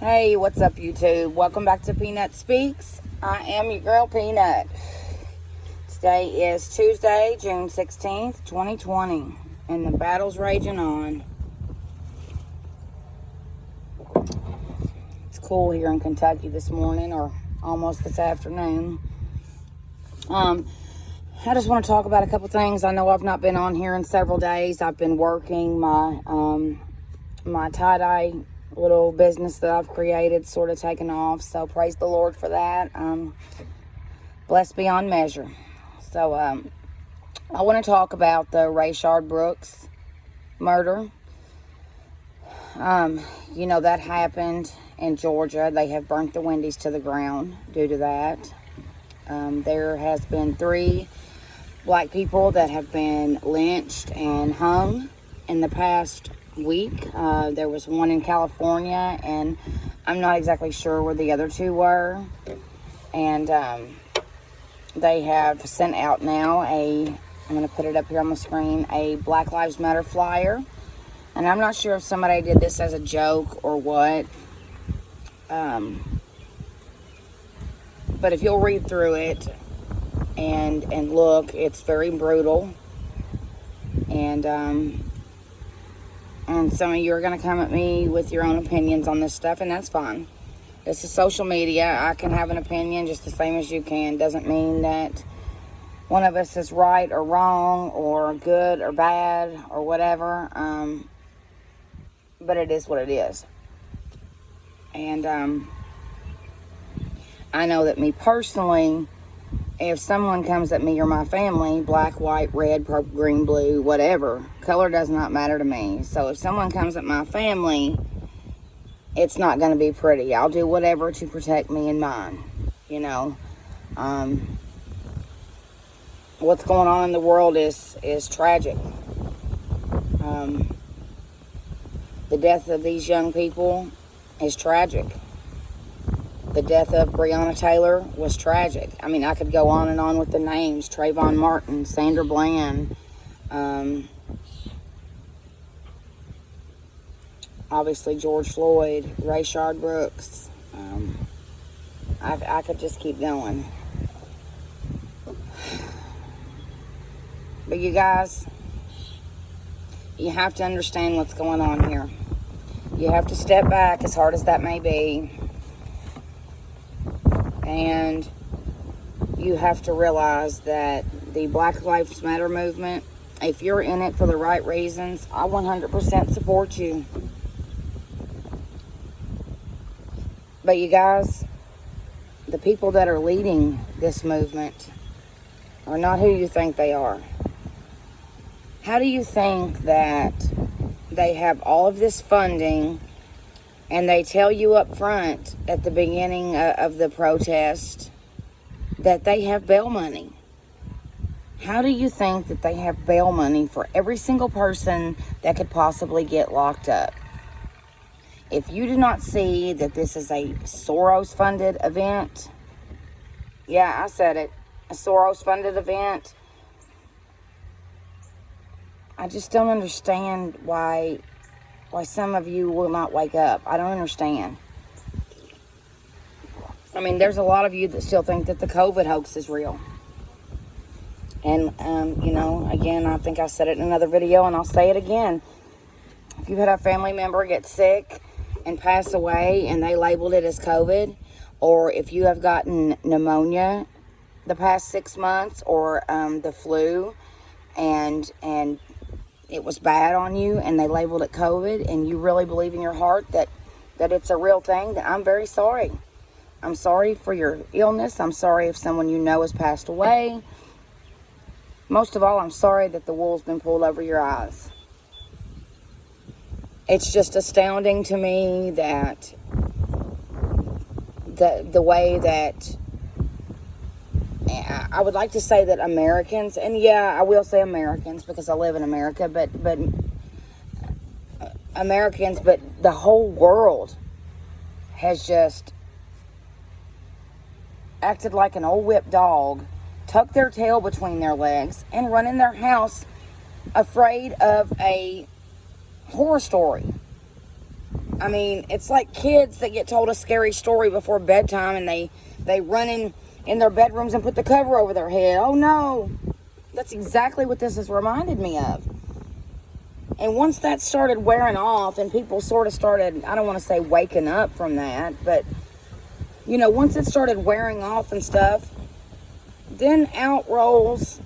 Hey, what's up, YouTube? Welcome back to Peanut Speaks. I am your girl, Peanut. Today is Tuesday, June 16th, 2020, and the battle's raging on. It's cool here in Kentucky this morning, or almost this afternoon. I just want to talk about a couple things. I know I've not been on here in several days. I've been working my tie-dye little business that I've created, sort of taken off. So praise the Lord for that. Blessed beyond measure. So I want to talk about the Rayshard Brooks murder. That happened in Georgia. They have burnt the Wendy's to the ground due to that. There has been 3 black people that have been lynched and hung in the past week. There was one in California, and I'm not exactly sure where the other 2 were. And they have sent out now I'm going to put it up here on the screen, a Black Lives Matter flyer. And I'm not sure if somebody did this as a joke or what. But if you'll read through it and look, it's very brutal. And some of you are going to come at me with your own opinions on this stuff, and that's fine. This is social media. I can have an opinion just the same as you can. Doesn't mean that one of us is right or wrong or good or bad or whatever. But it is what it is. And I know that me personally, if someone comes at me or my family, black, white, red, purple, green, blue, whatever, color does not matter to me. So if someone comes at my family, it's not going to be pretty. I'll do whatever to protect me and mine. What's going on in the world is tragic. The death of these young people is tragic. The death of Breonna Taylor was tragic. I mean, I could go on and on with the names. Trayvon Martin, Sandra Bland, obviously George Floyd, Rayshard Brooks. I could just keep going. But you guys, you have to understand what's going on here. You have to step back, as hard as that may be. And you have to realize that the Black Lives Matter movement, if you're in it for the right reasons, I 100% support you. But you guys, the people that are leading this movement are not who you think they are. How do you think that they have all of this funding and they tell you up front at the beginning of the protest that they have bail money? How do you think that they have bail money for every single person that could possibly get locked up? If you do not see that this is a Soros-funded event, yeah, I said it, a Soros-funded event, I just don't understand why some of you will not wake up. I don't understand. I mean, there's a lot of you that still think that the COVID hoax is real. And, again, I think I said it in another video, and I'll say it again. If you've had a family member get sick and pass away and they labeled it as COVID, or if you have gotten pneumonia the past 6 months, or the flu, and it was bad on you and they labeled it COVID, and you really believe in your heart that it's a real thing, then I'm very sorry. I'm sorry for your illness. I'm sorry if someone you know has passed away. Most of all, I'm sorry that the wool's been pulled over your eyes. It's just astounding to me that the way that I would like to say that Americans, and yeah, I will say Americans because I live in America, but Americans, but the whole world has just acted like an old whipped dog, tucked their tail between their legs, and run in their house afraid of a horror story. I mean, it's like kids that get told a scary story before bedtime and they run in their bedrooms and put the cover over their head. Oh no. That's exactly what this has reminded me of. And once that started wearing off and people sort of started, I don't want to say waking up from that, but, you know, once it started wearing off and stuff, then out rolls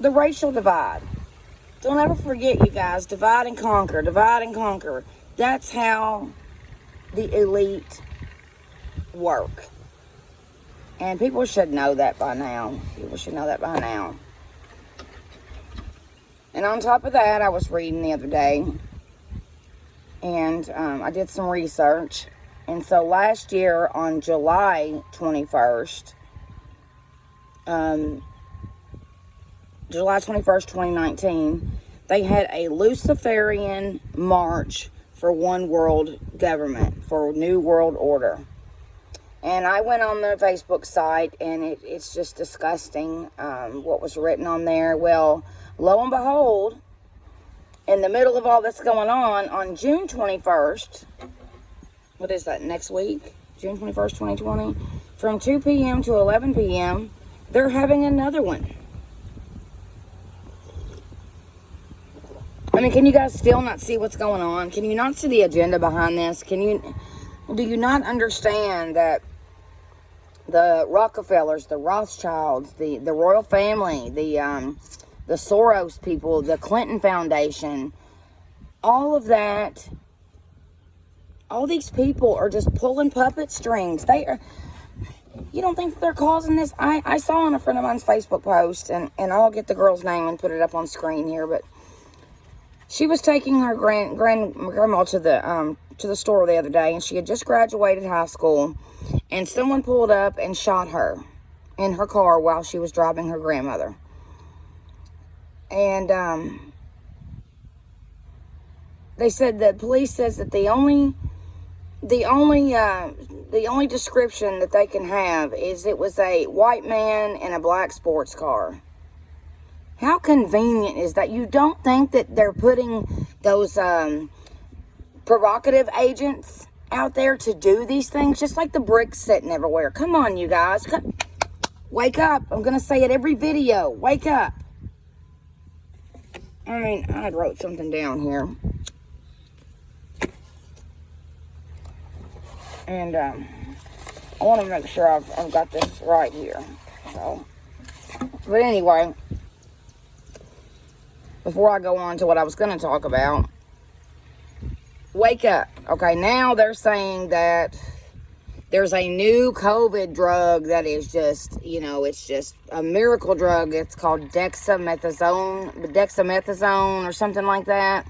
the racial divide. Don't ever forget, you guys, divide and conquer, divide and conquer. That's how the elite work. And people should know that by now. People should know that by now. And on top of that, I was reading the other day. And I did some research. And so last year on July 21st, July 21st, 2019, they had a Luciferian march for one world government, for New World Order. And I went on the Facebook site, and it's just disgusting what was written on there. Well, lo and behold, in the middle of all this going on June 21st, what is that, next week? June 21st, 2020, from 2 p.m. to 11 p.m., they're having another one. I mean, can you guys still not see what's going on? Can you not see the agenda behind this? Do you not understand that the Rockefellers, the Rothschilds, the royal family, the Soros people, the Clinton Foundation, all of that, all these people are just pulling puppet strings. You don't think they're causing this? I saw on a friend of mine's Facebook post, and I'll get the girl's name and put it up on screen here, but she was taking her grandma to the store the other day, and she had just graduated high school, and someone pulled up and shot her in her car while she was driving her grandmother. And they said that police says that the only description that they can have is it was a white man in a black sports car. How convenient is that? You don't think that they're putting those provocative agents out there to do these things? Just like the bricks sitting everywhere. Come on, you guys. Wake up. I'm going to say it every video. Wake up. I mean, I wrote something down here. And I want to make sure I've got this right here. So, but anyway, before I go on to what I was going to talk about, wake up. Okay, now they're saying that there's a new COVID drug that is just, you know, it's just a miracle drug. It's called dexamethasone or something like that.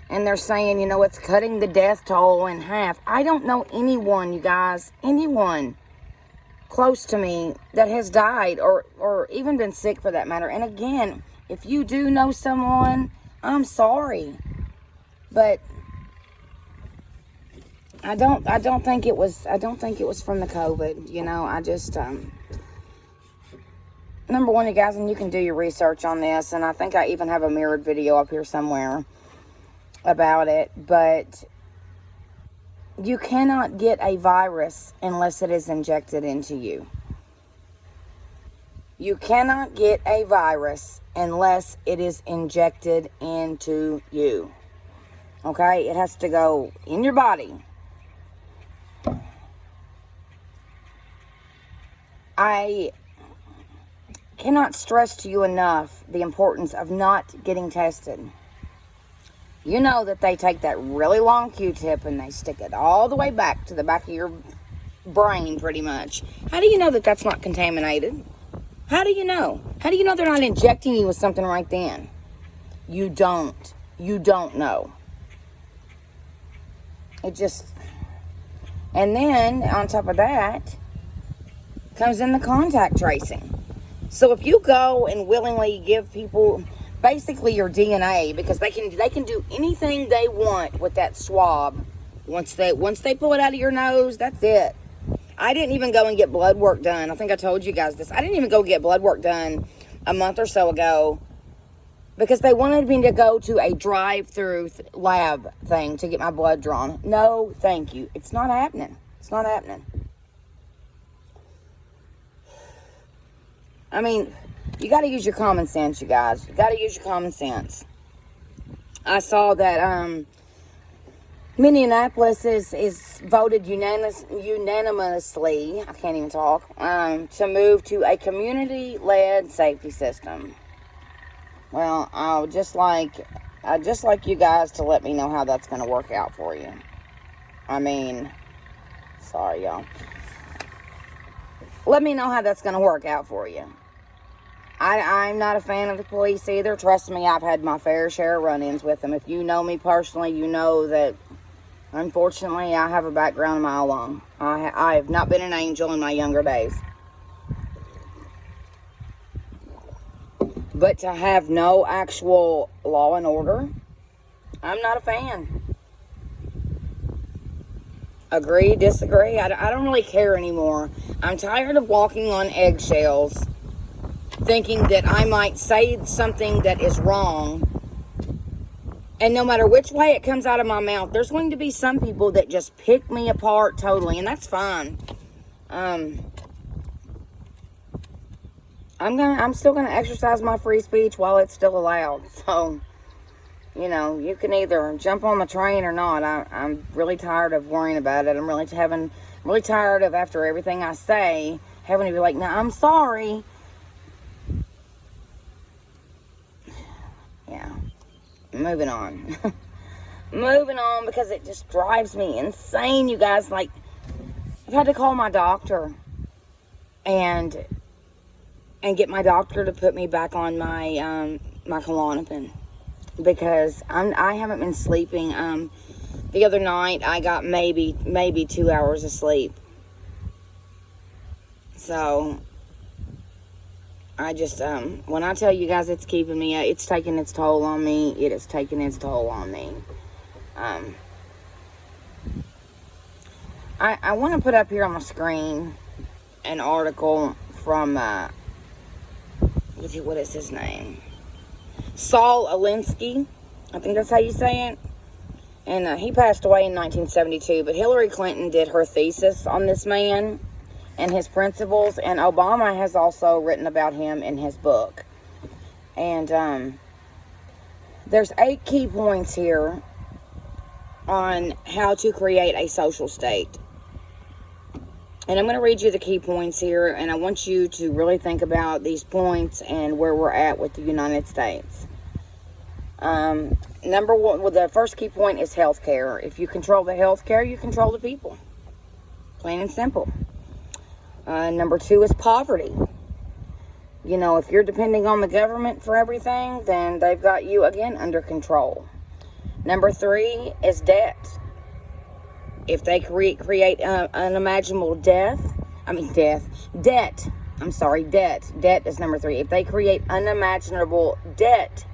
And they're saying, you know, it's cutting the death toll in half. I don't know anyone, you guys, anyone close to me that has died or even been sick for that matter. And again, if you do know someone, I'm sorry. But I don't think it was from the COVID, you know. I just number one, you guys, and you can do your research on this, and I think I even have a mirrored video up here somewhere about it, but you cannot get a virus unless it is injected into you. You cannot get a virus unless it is injected into you. Okay? It has to go in your body. I cannot stress to you enough the importance of not getting tested. You know that they take that really long Q-tip and they stick it all the way back to the back of your brain, pretty much. How do you know that that's not contaminated? How do you know? How do you know they're not injecting you with something right then? You don't. You don't know. It just... And then, on top of that, comes in the contact tracing. So if you go and willingly give people basically your DNA, because they can do anything they want with that swab. Once they pull it out of your nose, that's it. I didn't even go and get blood work done. I think I told you guys this. I didn't even go get blood work done a month or so ago because they wanted me to go to a drive-through lab thing to get my blood drawn. No, thank you. It's not happening. It's not happening. I mean, you got to use your common sense, you guys. You got to use your common sense. I saw that Minneapolis is voted unanimously, I can't even talk, to move to a community-led safety system. Well, I'd just like you guys to let me know how that's going to work out for you. I mean, sorry, y'all. Let me know how that's going to work out for you. I'm not a fan of the police either. Trust me, I've had my fair share of run-ins with them. If you know me personally, you know that, unfortunately, I have a background a mile long. I have not been an angel in my younger days. But to have no actual law and order, I'm not a fan. Agree, disagree, I don't really care anymore. I'm tired of walking on eggshells, thinking that I might say something that is wrong. And no matter which way it comes out of my mouth, there's going to be some people that just pick me apart totally, and that's fine. I'm still gonna exercise my free speech while it's still allowed. So, you know, you can either jump on the train or not. I'm really tired of worrying about it. I'm really tired of, after everything I say, having to be like, "No, I'm sorry." Yeah, moving on. Moving on, because it just drives me insane, you guys. Like, I've had to call my doctor and get my doctor to put me back on my my Klonopin, because I haven't been sleeping. The other night I got maybe 2 hours of sleep. So I just when I tell you guys it's keeping me, it's taking its toll on me. It is taking its toll on me. I want to put up here on the screen an article from what is his name? Saul Alinsky. I think that's how you say it. And he passed away in 1972. But Hillary Clinton did her thesis on this man and his principles. And Obama has also written about him in his book. And there's 8 key points here on how to create a social state. And I'm going to read you the key points here, and I want you to really think about these points and where we're at with the United States. Number one, well, the first key point is healthcare. If you control the healthcare, you control the people. Plain and simple. Number 2 is poverty. You know, if you're depending on the government for everything, then they've got you, again, under control. Number 3 is debt. If they create unimaginable debt. Debt is number 3. If they create unimaginable debt,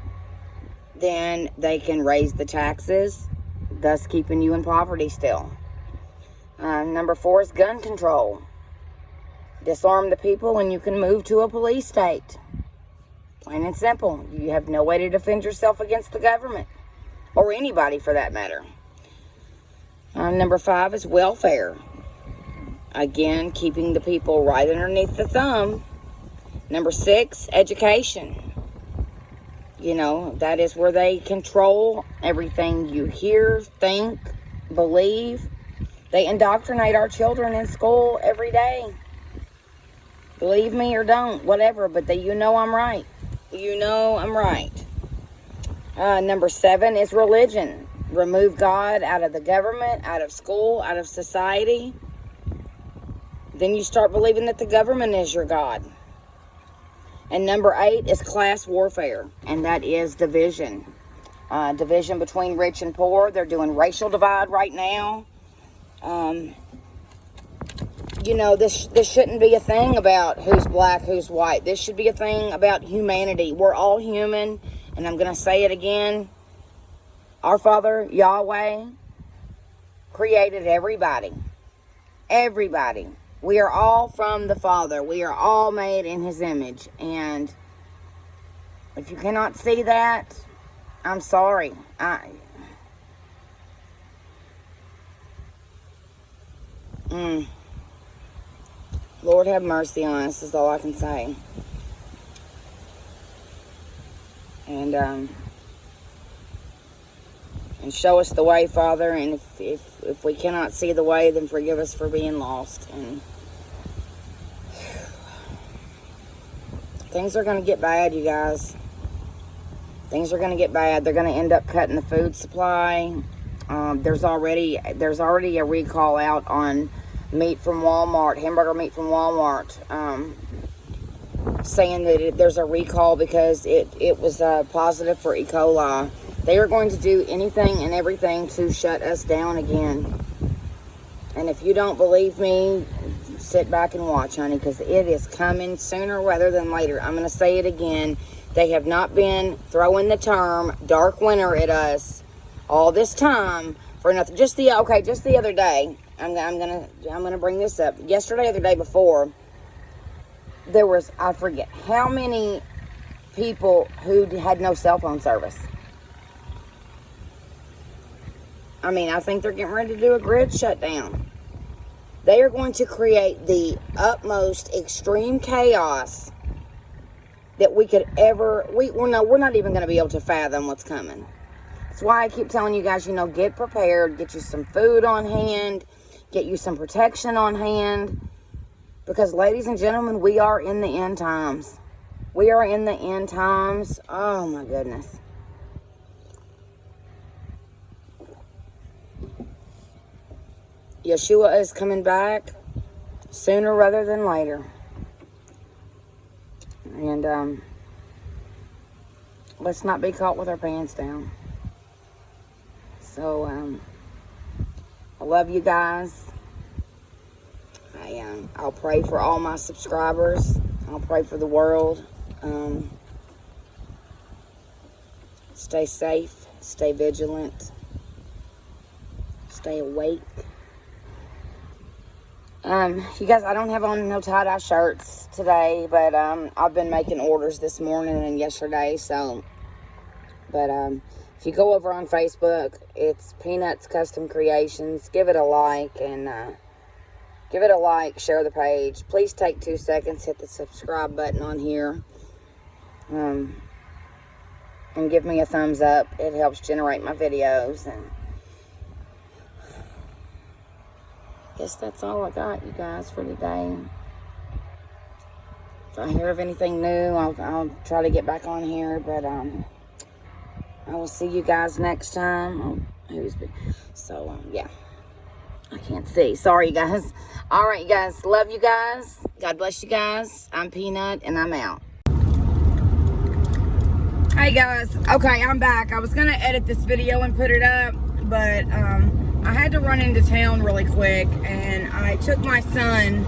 then they can raise the taxes, thus keeping you in poverty still. Number 4 is gun control. Disarm the people and you can move to a police state. Plain and simple. You have no way to defend yourself against the government, or anybody for that matter. Number 5 is welfare. Again, keeping the people right underneath the thumb. Number 6, education. You know, that is where they control everything you hear, think, believe. They indoctrinate our children in school every day. Believe me or don't, whatever, but you know I'm right. You know I'm right. Number 7 is religion. Remove God out of the government, out of school, out of society. Then you start believing that the government is your God. And number 8 is class warfare, and that is division. Division between rich and poor. They're doing racial divide right now. You know, this shouldn't be a thing about who's black, who's white. This should be a thing about humanity. We're all human, and I'm going to say it again. Our Father, Yahweh, created everybody. Everybody. We are all from the Father. We are all made in His image. And If you cannot see that, I'm sorry. Lord have mercy on us is all I can say. And show us the way, Father. And if we cannot see the way, then forgive us for being lost. And things are going to get bad, you guys. Things are going to get bad. They're going to end up cutting the food supply. There's already a recall out on meat from Walmart, hamburger meat from Walmart, saying that there's a recall because it was positive for E. coli. They are going to do anything and everything to shut us down again. And if you don't believe me, sit back and watch, honey, because it is coming sooner rather than later. I'm going to say it again. They have not been throwing the term dark winter at us all this time for nothing. Just the other day, I'm gonna bring this up. Yesterday or the day before, there was, I forget how many people who had no cell phone service. I mean, I think they're getting ready to do a grid shutdown. They are going to create the utmost extreme chaos that we could ever, we're not even going to be able to fathom what's coming. That's why I keep telling you guys, get prepared, get you some food on hand, get you some protection on hand, because ladies and gentlemen, we are in the end times. We are in the end times. Oh my goodness. Yeshua is coming back sooner rather than later. And let's not be caught with our pants down. So I love you guys. I'll pray for all my subscribers. I'll pray for the world. Stay safe. Stay vigilant. Stay awake. You guys, I don't have on no tie-dye shirts today, but I've been making orders this morning and yesterday, so, but if you go over on Facebook, it's Peanuts Custom Creations. Give it a like, and share the page. Please take 2 seconds, hit the subscribe button on here, and give me a thumbs up. It helps generate my videos, and guess that's all I got, you guys, for today. If I hear of anything new, I'll try to get back on here, but I will see you guys next time. Yeah, I can't see. Sorry, you guys. All right, you guys. Love you guys. God bless you guys. I'm Peanut, and I'm out. Hey, guys. Okay, I'm back. I was going to edit this video and put it up, but I had to run into town really quick, and I took my son.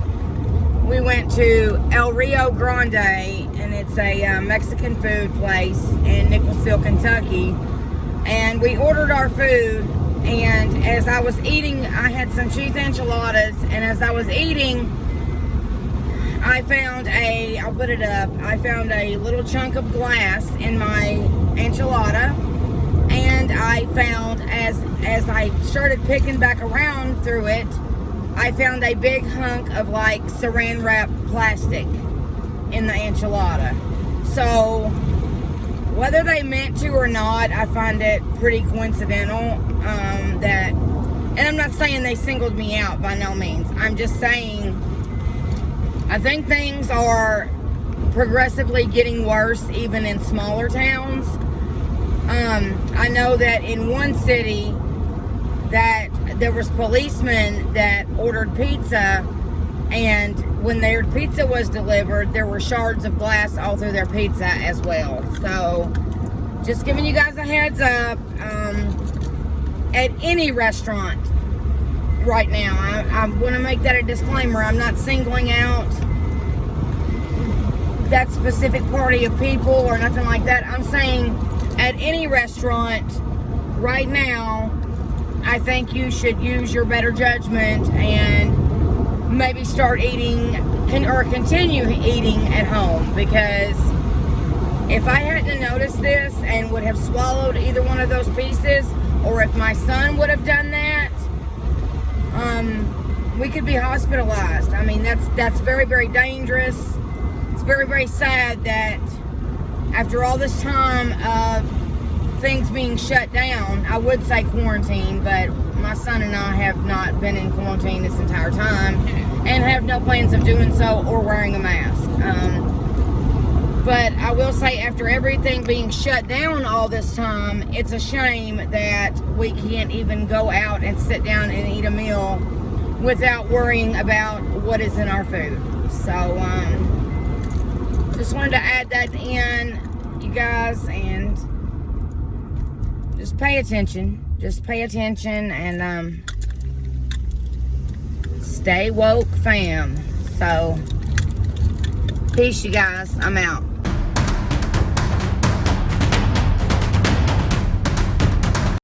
We went to El Rio Grande, and it's a Mexican food place in Nicholsville, Kentucky. And we ordered our food, and as I was eating, I had some cheese enchiladas, and as I was eating, I found I found a little chunk of glass in my enchilada. And I found, as I started picking back around through it, I found a big hunk of like saran wrap plastic in the enchilada. So whether they meant to or not, I find it pretty coincidental and I'm not saying they singled me out by no means. I'm just saying I think things are progressively getting worse even in smaller towns. I know that in one city that there was policemen that ordered pizza, and when their pizza was delivered, there were shards of glass all through their pizza as well. So, just giving you guys a heads up, at any restaurant right now, I want to make that a disclaimer. I'm not singling out that specific party of people or nothing like that. I'm saying at any restaurant right now, I think you should use your better judgment and maybe start eating or continue eating at home, because If I hadn't noticed this and would have swallowed either one of those pieces, or if my son would have done that, we could be hospitalized. I mean, that's very, very dangerous. It's very, very sad that after all this time of things being shut down, I would say quarantine, but my son and I have not been in quarantine this entire time and have no plans of doing so or wearing a mask. But I will say, after everything being shut down all this time, it's a shame that we can't even go out and sit down and eat a meal without worrying about what is in our food. So, just wanted to add that in, you guys, and just pay attention. Just pay attention and stay woke, fam. So, peace, you guys. I'm out.